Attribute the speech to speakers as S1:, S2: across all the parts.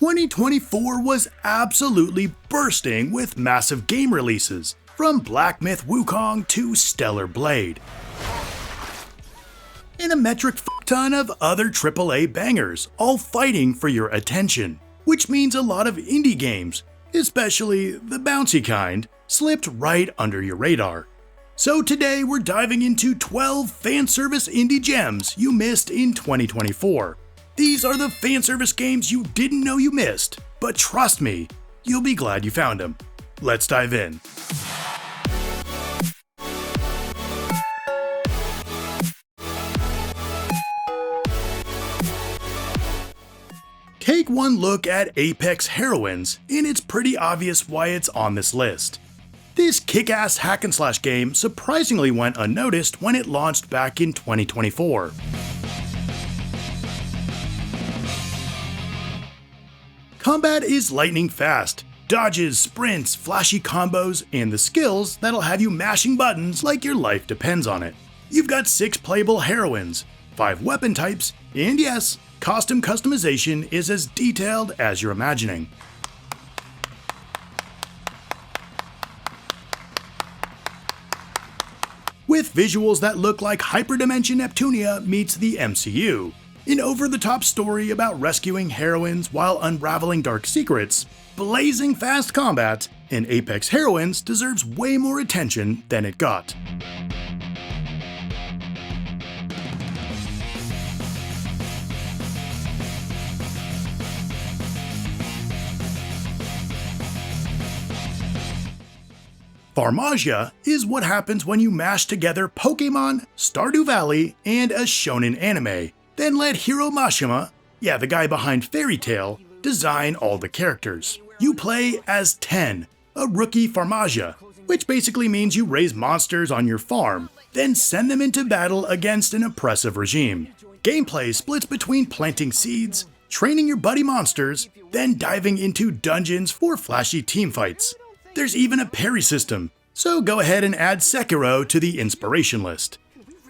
S1: 2024 was absolutely bursting with massive game releases, from Black Myth Wukong to Stellar Blade, and a metric ton of other AAA bangers, all fighting for your attention, which means a lot of indie games, especially the bouncy kind, slipped right under your radar. So today we're diving into 12 fanservice indie gems you missed in 2024. These are the fanservice games you didn't know you missed, but trust me, you'll be glad you found them. Let's dive in. Take one look at Apex Heroines, and it's pretty obvious why it's on this list. This kick-ass hack-and-slash game surprisingly went unnoticed when it launched back in 2024. Combat is lightning fast, dodges, sprints, flashy combos, and the skills that'll have you mashing buttons like your life depends on it. You've got 6 playable heroines, 5 weapon types, and yes, costume customization is as detailed as you're imagining. With visuals that look like Hyperdimension Neptunia meets the MCU, an over-the-top story about rescuing heroines while unraveling dark secrets, blazing fast combat, and Apex Heroines deserves way more attention than it got. Farmagia is what happens when you mash together Pokemon, Stardew Valley, and a shonen anime, then let Hiro Mashima, the guy behind Fairy Tail, design all the characters. You play as 10, a rookie Farmagia, which basically means you raise monsters on your farm, then send them into battle against an oppressive regime. Gameplay splits between planting seeds, training your buddy monsters, then diving into dungeons for flashy teamfights. There's even a parry system, so go ahead and add Sekiro to the inspiration list.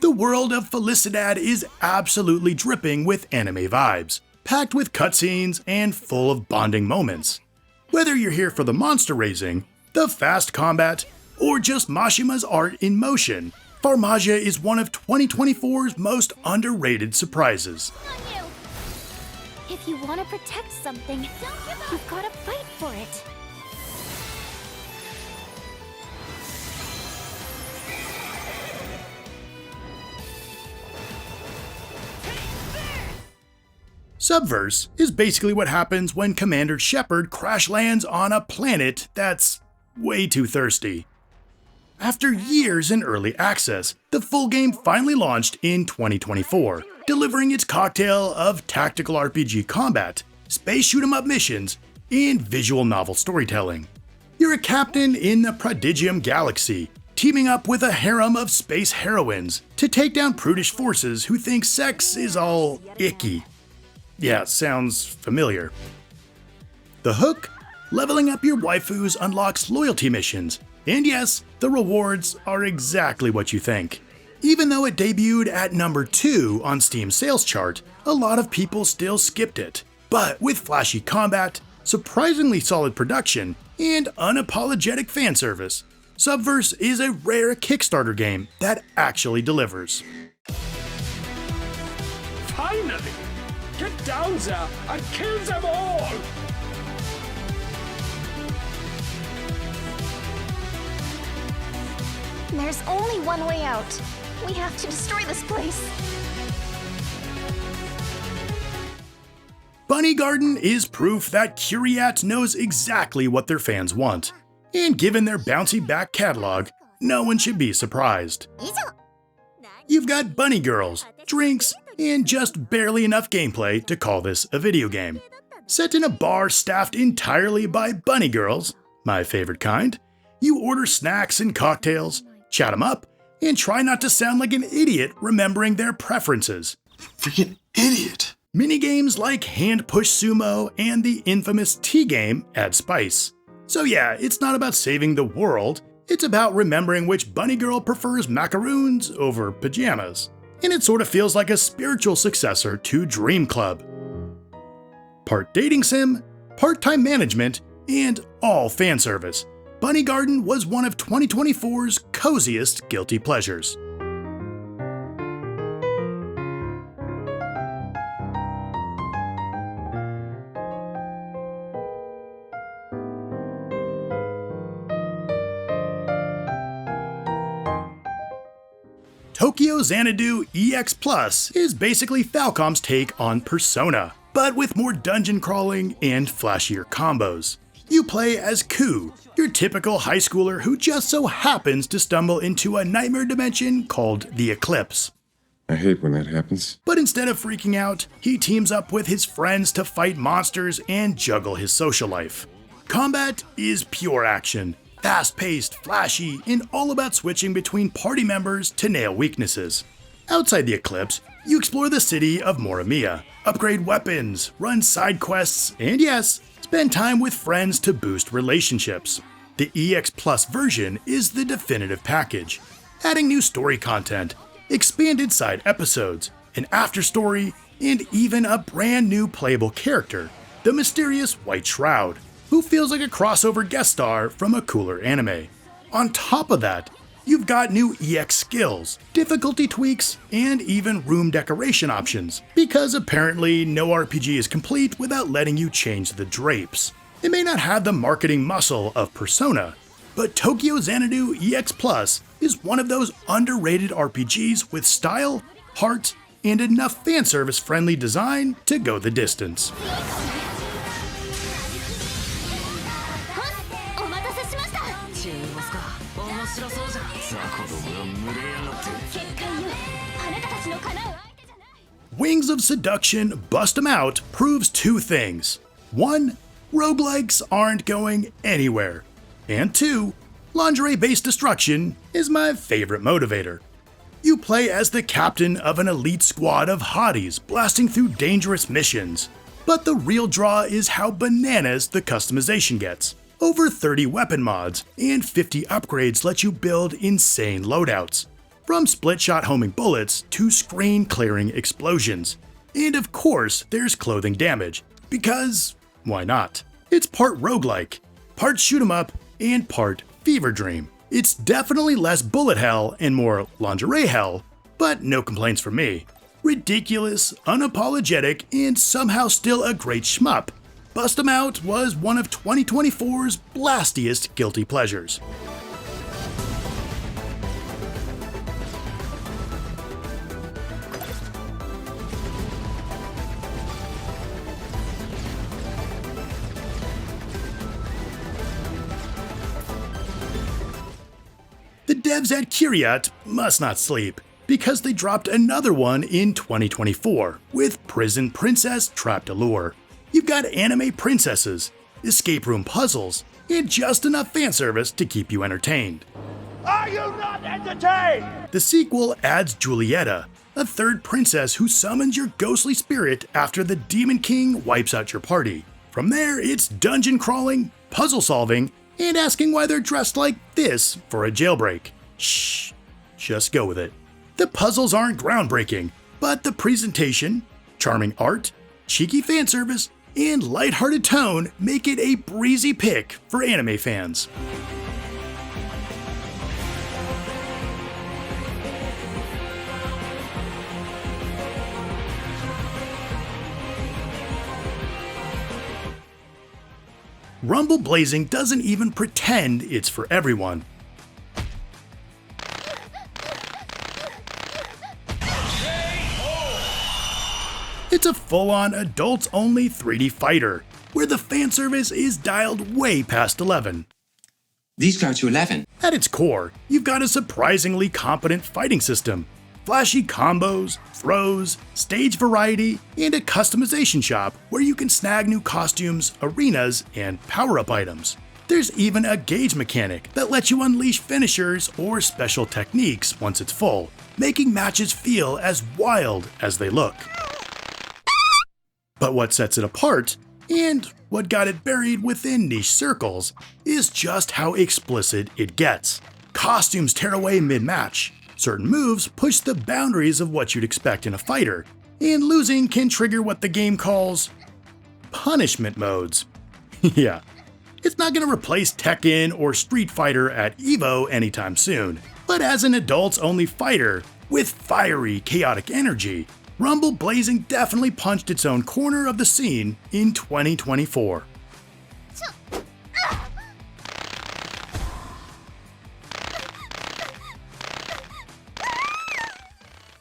S1: The world of Felicidad is absolutely dripping with anime vibes, packed with cutscenes and full of bonding moments. Whether you're here for the monster raising, the fast combat, or just Mashima's art in motion, Farmagia is one of 2024's most underrated surprises.
S2: If you want to protect something, you've got to fight for it.
S1: Subverse is basically what happens when Commander Shepard crash lands on a planet that's way too thirsty. After years in early access, the full game finally launched in 2024, delivering its cocktail of tactical RPG combat, space shoot-'em-up missions, and visual novel storytelling. You're a captain in the Prodigium Galaxy, teaming up with a harem of space heroines to take down prudish forces who think sex is all icky. Yeah, sounds familiar. The hook? Leveling up your waifus unlocks loyalty missions, and yes, the rewards are exactly what you think. Even though it debuted at number 2 on Steam's sales chart, a lot of people still skipped it. But with flashy combat, surprisingly solid production, and unapologetic fan service, Subverse is a rare Kickstarter game that actually delivers.
S3: Finally! Get down there and kill them all!
S2: There's only one way out. We have to destroy this place.
S1: Bunny Garden is proof that Curiat knows exactly what their fans want. And given their bouncy back catalog, no one should be surprised. You've got bunny girls, drinks, and just barely enough gameplay to call this a video game. Set in a bar staffed entirely by bunny girls, my favorite kind, you order snacks and cocktails, chat them up, and try not to sound like an idiot remembering their preferences.
S4: Freaking idiot!
S1: Minigames like Hand Push Sumo and the infamous Tea Game add spice. So yeah, it's not about saving the world, it's about remembering which bunny girl prefers macaroons over pajamas. And it sort of feels like a spiritual successor to Dream Club. Part dating sim, part-time management, and all fan service. Bunny Garden was one of 2024's coziest guilty pleasures. Tokyo Xanadu EX Plus is basically Falcom's take on Persona, but with more dungeon crawling and flashier combos. You play as Ku, your typical high schooler who just so happens to stumble into a nightmare dimension called the Eclipse.
S4: I hate when that happens.
S1: But instead of freaking out, he teams up with his friends to fight monsters and juggle his social life. Combat is pure action, fast-paced, flashy, and all about switching between party members to nail weaknesses. Outside the Eclipse, you explore the city of Morimiya, upgrade weapons, run side quests, and yes, spend time with friends to boost relationships. The EX Plus version is the definitive package, adding new story content, expanded side episodes, an afterstory, and even a brand new playable character, the mysterious White Shroud, who feels like a crossover guest star from a cooler anime. On top of that, you've got new EX skills, difficulty tweaks, and even room decoration options, because apparently no RPG is complete without letting you change the drapes. It may not have the marketing muscle of Persona, but Tokyo Xanadu EX Plus is one of those underrated RPGs with style, heart, and enough fanservice-friendly design to go the distance. Wings of Seduction Bust 'em Out proves two things. 1. Roguelikes aren't going anywhere. And 2. Lingerie-based destruction is my favorite motivator. You play as the captain of an elite squad of hotties blasting through dangerous missions. But the real draw is how bananas the customization gets. Over 30 weapon mods and 50 upgrades let you build insane loadouts, from split-shot homing bullets to screen-clearing explosions. And of course, there's clothing damage, because why not? It's part roguelike, part shoot 'em up, and part fever dream. It's definitely less bullet hell and more lingerie hell, but no complaints from me. Ridiculous, unapologetic, and somehow still a great shmup. Bust 'em Out was one of 2024's blastiest guilty pleasures. The devs at Kiryat must not sleep, because they dropped another one in 2024 with Prison Princess Trapped Allure. You've got anime princesses, escape room puzzles, and just enough fanservice to keep you entertained.
S3: Are you not entertained?
S1: The sequel adds Julieta, a third princess who summons your ghostly spirit after the Demon King wipes out your party. From there, it's dungeon crawling, puzzle solving, and asking why they're dressed like this for a jailbreak. Shh, just go with it. The puzzles aren't groundbreaking, but the presentation, charming art, cheeky fanservice, and lighthearted tone make it a breezy pick for anime fans. Rumble Blazing doesn't even pretend it's for everyone. It's a full-on adults-only 3D fighter, where the fanservice is dialed way past 11.
S5: These go to 11.
S1: At its core, you've got a surprisingly competent fighting system, flashy combos, throws, stage variety, and a customization shop where you can snag new costumes, arenas, and power-up items. There's even a gauge mechanic that lets you unleash finishers or special techniques once it's full, making matches feel as wild as they look. But what sets it apart, and what got it buried within niche circles, is just how explicit it gets. Costumes tear away mid-match, certain moves push the boundaries of what you'd expect in a fighter, and losing can trigger what the game calls punishment modes. Yeah. It's not going to replace Tekken or Street Fighter at EVO anytime soon, but as an adults-only fighter with fiery, chaotic energy, Rumble Blazing definitely punched its own corner of the scene in 2024.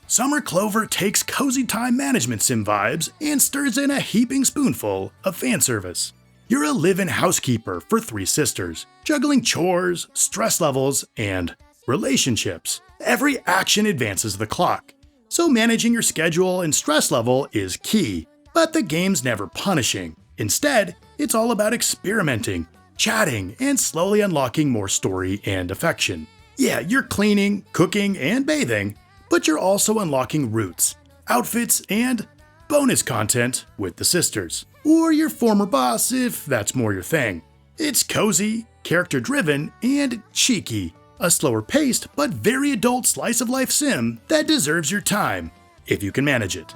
S1: Summer Clover takes cozy time management sim vibes and stirs in a heaping spoonful of fanservice. You're a live-in housekeeper for 3 sisters, juggling chores, stress levels, and relationships. Every action advances the clock, so managing your schedule and stress level is key. But the game's never punishing. Instead, it's all about experimenting, chatting, and slowly unlocking more story and affection. Yeah, you're cleaning, cooking, and bathing, but you're also unlocking roots, outfits, and bonus content with the sisters. Or your former boss if that's more your thing. It's cozy, character-driven, and cheeky. A slower-paced but very adult slice-of-life sim that deserves your time, if you can manage it.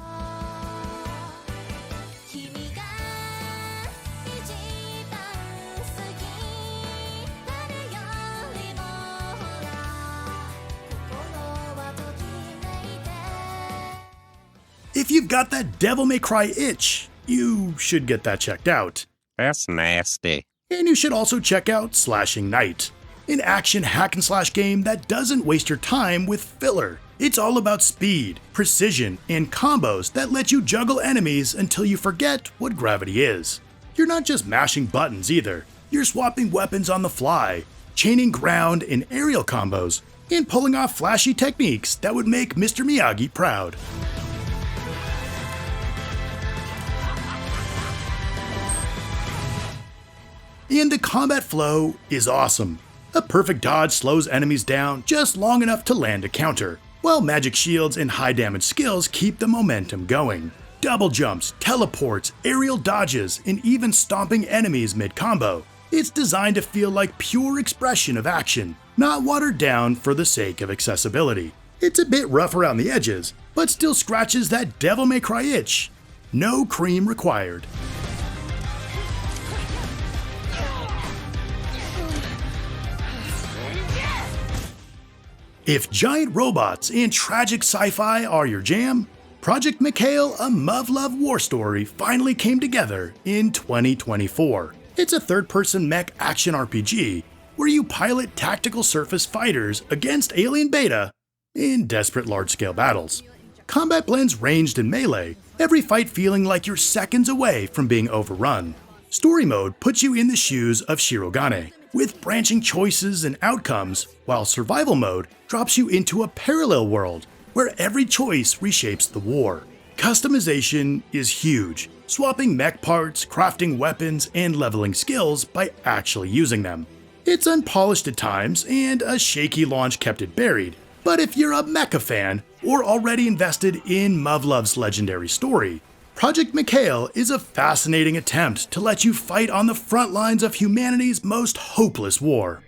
S1: If you've got that Devil May Cry itch, you should get that checked out.
S6: That's nasty.
S1: And you should also check out Slashing Knight, an action hack-and-slash game that doesn't waste your time with filler. It's all about speed, precision, and combos that let you juggle enemies until you forget what gravity is. You're not just mashing buttons either. You're swapping weapons on the fly, chaining ground and aerial combos, and pulling off flashy techniques that would make Mr. Miyagi proud. And the combat flow is awesome. A perfect dodge slows enemies down just long enough to land a counter, while magic shields and high damage skills keep the momentum going. Double jumps, teleports, aerial dodges, and even stomping enemies mid-combo. It's designed to feel like pure expression of action, not watered down for the sake of accessibility. It's a bit rough around the edges, but still scratches that Devil May Cry itch. No cream required. If giant robots and tragic sci-fi are your jam, Project Mikhail, a Muv-Luv war story, finally came together in 2024. It's a third-person mech action RPG where you pilot tactical surface fighters against alien beta in desperate large-scale battles. Combat blends ranged and melee, every fight feeling like you're seconds away from being overrun. Story mode puts you in the shoes of Shirogane, with branching choices and outcomes, while survival mode drops you into a parallel world where every choice reshapes the war. Customization is huge, swapping mech parts, crafting weapons, and leveling skills by actually using them. It's unpolished at times, and a shaky launch kept it buried, but if you're a mecha fan or already invested in Muv-Luv's legendary story, Project Mikhail is a fascinating attempt to let you fight on the front lines of humanity's most hopeless war.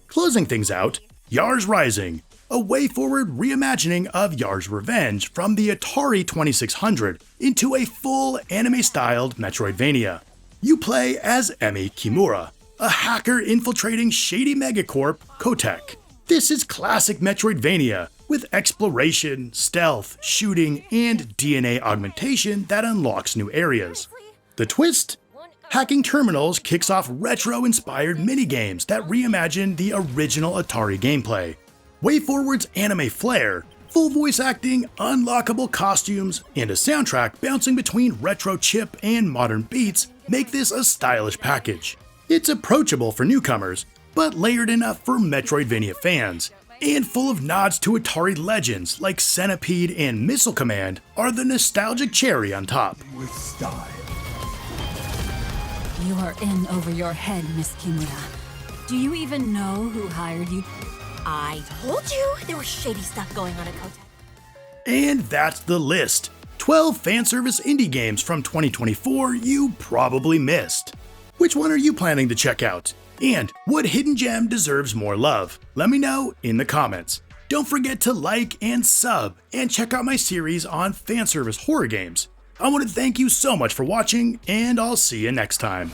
S1: Closing things out, Yars Rising, a way-forward reimagining of Yars' Revenge from the Atari 2600 into a full anime-styled Metroidvania. You play as Emi Kimura, a hacker infiltrating shady megacorp Kotek. This is classic Metroidvania with exploration, stealth, shooting, and DNA augmentation that unlocks new areas. The twist? Hacking terminals kicks off retro-inspired minigames that reimagine the original Atari gameplay. WayForward's anime flair, full voice acting, unlockable costumes, and a soundtrack bouncing between retro chip and modern beats make this a stylish package. It's approachable for newcomers, but layered enough for Metroidvania fans, and full of nods to Atari legends like Centipede and Missile Command are the nostalgic cherry on top.
S3: With style.
S7: You are in over your head, Miss Kimura. Do you even know who hired you? I told you there was shady stuff going on at Kotek.
S1: And that's the list. 12 fanservice indie games from 2024 you probably missed. Which one are you planning to check out? And what hidden gem deserves more love? Let me know in the comments. Don't forget to like and sub, and check out my series on fanservice horror games. I want to thank you so much for watching, and I'll see you next time.